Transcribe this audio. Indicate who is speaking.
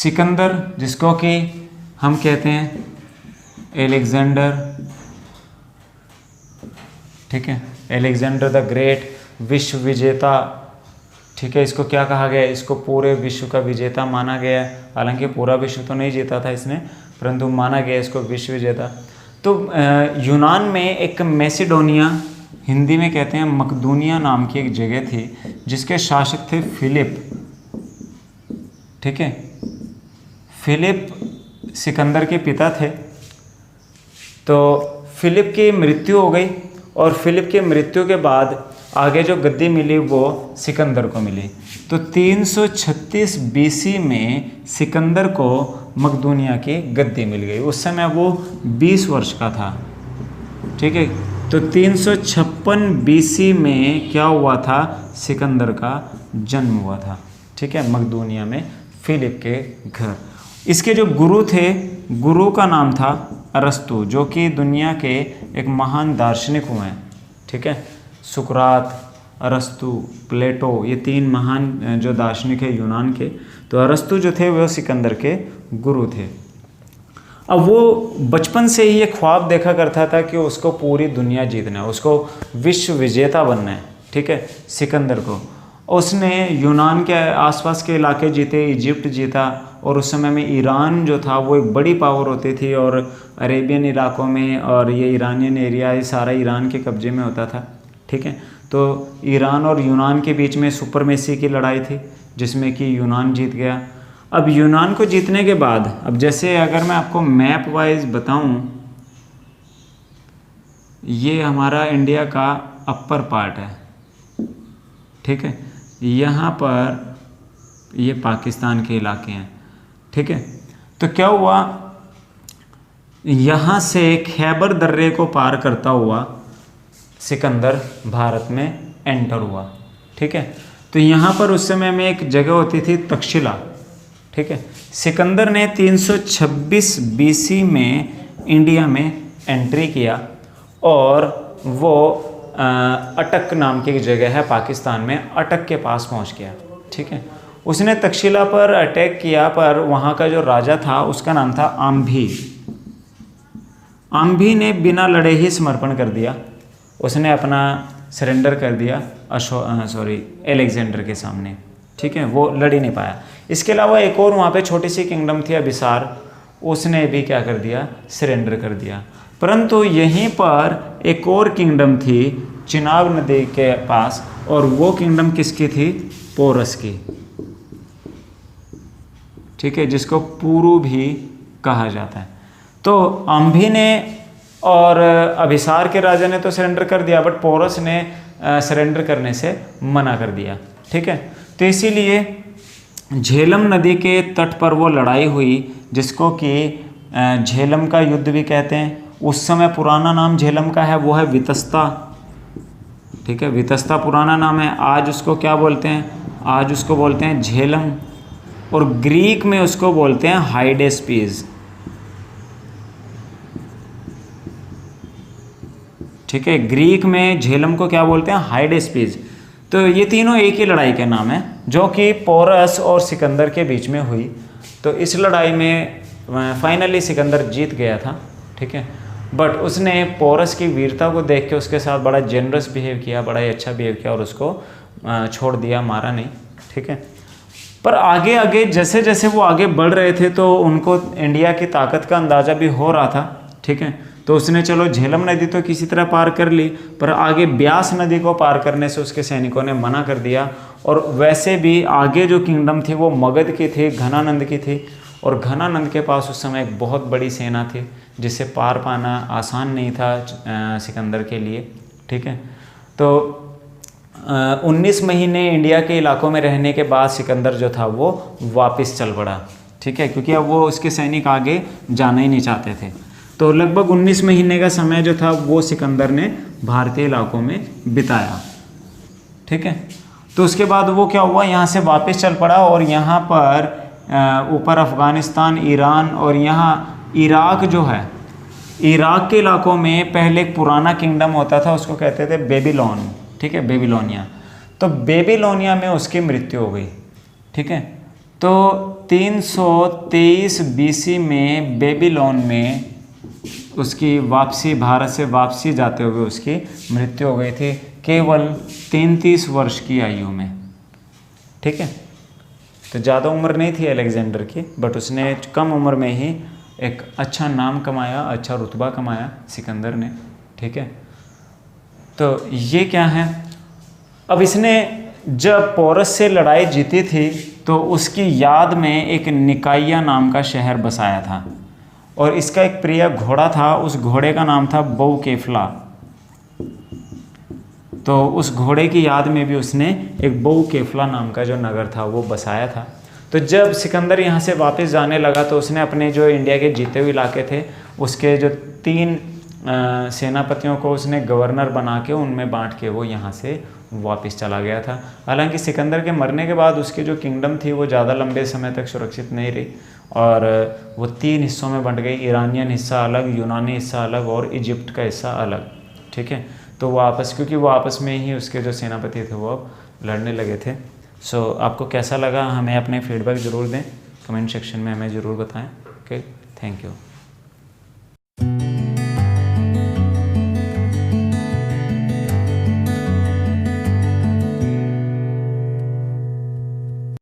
Speaker 1: सिकंदर, जिसको कि हम कहते हैं एलेक्जेंडर, ठीक है, एलेक्जेंडर द ग्रेट, विश्व विजेता, ठीक है। इसको क्या कहा गया है? इसको पूरे विश्व का विजेता माना गया है। हालांकि पूरा विश्व तो नहीं जीता था इसने, परंतु माना गया इसको विश्व विजेता। तो यूनान में एक मैसिडोनिया, हिंदी में कहते हैं मकदूनिया नाम की एक जगह थी, जिसके शासक थे फिलिप, ठीक है। फिलिप सिकंदर के पिता थे। तो फिलिप की मृत्यु हो गई और फिलिप की मृत्यु के बाद आगे जो गद्दी मिली वो सिकंदर को मिली। तो 336 बीसी में सिकंदर को मकदूनिया की गद्दी मिल गई। उस समय वो 20 वर्ष का था, ठीक है। तो 356 बीसी में क्या हुआ था? सिकंदर का जन्म हुआ था, ठीक है, मकदूनिया में फिलिप के घर। इसके जो गुरु थे, गुरु का नाम था अरस्तु, जो कि दुनिया के एक महान दार्शनिक हुए हैं, ठीक है। सुकरात, अरस्तु, प्लेटो, ये 3 महान जो दार्शनिक है यूनान के। तो अरस्तु जो थे वो सिकंदर के गुरु थे। अब वो बचपन से ही ये ख्वाब देखा करता था कि उसको पूरी दुनिया जीतना है, उसको विश्व विजेता बनना है, ठीक है, सिकंदर को। उसने यूनान के आसपास के इलाके जीते, इजिप्ट जीता, और उस समय में ईरान जो था वो एक बड़ी पावर होती थी, और अरेबियन इलाकों में और ये ईरानियन एरिया ये सारा ईरान के कब्जे में होता था, ठीक है। तो ईरान और यूनान के बीच में सुपरमेसी की लड़ाई थी, जिसमें कि यूनान जीत गया। अब यूनान को जीतने के बाद, अब जैसे अगर मैं आपको मैप वाइज बताऊं, ये हमारा इंडिया का अपर पार्ट है, ठीक है। यहाँ पर ये पाकिस्तान के इलाके हैं, ठीक है। तो क्या हुआ, यहाँ से खैबर दर्रे को पार करता हुआ सिकंदर भारत में एंटर हुआ, ठीक है। तो यहाँ पर उस समय में एक जगह होती थी तक्षशिला, ठीक है। सिकंदर ने 326 बीसी में इंडिया में एंट्री किया, और वो अटक नाम की एक जगह है पाकिस्तान में, अटक के पास पहुँच गया, ठीक है। उसने तक्षशिला पर अटैक किया, पर वहाँ का जो राजा था उसका नाम था आम्भी। आम्भी ने बिना लड़े ही समर्पण कर दिया, उसने अपना सरेंडर कर दिया एलेक्जेंडर के सामने, ठीक है। वो लड़ ही नहीं पाया। इसके अलावा एक और वहाँ पे छोटी सी किंगडम थी अभिसार, उसने भी क्या कर दिया? सरेंडर कर दिया। परंतु यहीं पर एक और किंगडम थी चिनाब नदी के पास, और वो किंगडम किसकी थी? पोरस की, ठीक है, जिसको पुरु भी कहा जाता है। तो आम्भी ने और अभिसार के राजा ने तो सरेंडर कर दिया, बट पोरस ने सरेंडर करने से मना कर दिया, ठीक है। तो इसीलिए झेलम नदी के तट पर वो लड़ाई हुई, जिसको कि झेलम का युद्ध भी कहते हैं। उस समय पुराना नाम झेलम का है वो है वितस्ता, ठीक है, वितस्ता पुराना नाम है। आज उसको क्या बोलते हैं? आज उसको बोलते हैं झेलम, और ग्रीक में उसको बोलते हैं हाइडेस्पीज, ठीक है। ग्रीक में झेलम को क्या बोलते हैं? हाइडेस्पीज। तो ये तीनों एक ही लड़ाई के नाम है, जो कि पोरस और सिकंदर के बीच में हुई। तो इस लड़ाई में फाइनली सिकंदर जीत गया था, ठीक है। बट उसने पोरस की वीरता को देख के उसके साथ बड़ा जेनरस बिहेव किया, बड़ा ही अच्छा बिहेव किया, और उसको छोड़ दिया, मारा नहीं, ठीक है। पर आगे आगे जैसे जैसे वो आगे बढ़ रहे थे, तो उनको इंडिया की ताकत का अंदाज़ा भी हो रहा था, ठीक है। तो उसने चलो झेलम नदी तो किसी तरह पार कर ली, पर आगे ब्यास नदी को पार करने से उसके सैनिकों ने मना कर दिया। और वैसे भी आगे जो किंगडम थी वो मगध की थी, घनानंद की थी, और घनानंद के पास उस समय एक बहुत बड़ी सेना थी, जिससे पार पाना आसान नहीं था सिकंदर के लिए, ठीक है। तो 19 महीने इंडिया के इलाकों में रहने के बाद सिकंदर जो था वो वापस चल पड़ा, ठीक है, क्योंकि अब वो उसके सैनिक आगे जाना ही नहीं चाहते थे। तो लगभग 19 महीने का समय जो था वो सिकंदर ने भारतीय इलाकों में बिताया, ठीक है। तो उसके बाद वो क्या हुआ, यहाँ से वापस चल पड़ा, और यहाँ पर ऊपर अफ़गानिस्तान, ईरान, और यहाँ इराक जो है, इराक के इलाकों में पहले एक पुराना किंगडम होता था, उसको कहते थे बेबीलोन, ठीक है, बेबीलोनिया। तो बेबीलोनिया में उसकी मृत्यु हो गई, ठीक है। तो 323 BC में बेबीलोन में उसकी वापसी, भारत से वापसी जाते हुए उसकी मृत्यु हो गई थी, केवल 33 वर्ष की आयु में। ठीक है, तो ज़्यादा उम्र नहीं थी अलेक्जेंडर की, बट उसने कम उम्र में ही एक अच्छा नाम कमाया, अच्छा रुतबा कमाया सिकंदर ने। ठीक है, तो ये क्या है, अब इसने जब पोरस से लड़ाई जीती थी तो उसकी याद में एक निकाया नाम का शहर बसाया था, और इसका एक प्रिय घोड़ा था, उस घोड़े का नाम था बहुकेफला। तो उस घोड़े की याद में भी उसने एक बहुकेफला नाम का जो नगर था वो बसाया था। तो जब सिकंदर यहाँ से वापस जाने लगा तो उसने अपने जो इंडिया के जीते हुए इलाके थे उसके जो 3 सेनापतियों को उसने गवर्नर बना के उनमें बांट के वो यहाँ से वापस चला गया था। हालांकि सिकंदर के मरने के बाद उसकी जो किंगडम थी वो ज़्यादा लंबे समय तक सुरक्षित नहीं रही, और वो 3 हिस्सों में बंट गई, ईरानियन हिस्सा अलग, यूनानी हिस्सा अलग और इजिप्ट का हिस्सा अलग। ठीक है, तो वो क्योंकि वो आपस में ही उसके जो सेनापति थे वो अब लड़ने लगे थे। सो आपको कैसा लगा, हमें अपने फीडबैक ज़रूर दें, कमेंट सेक्शन में हमें ज़रूर बताएं। Okay, thank you.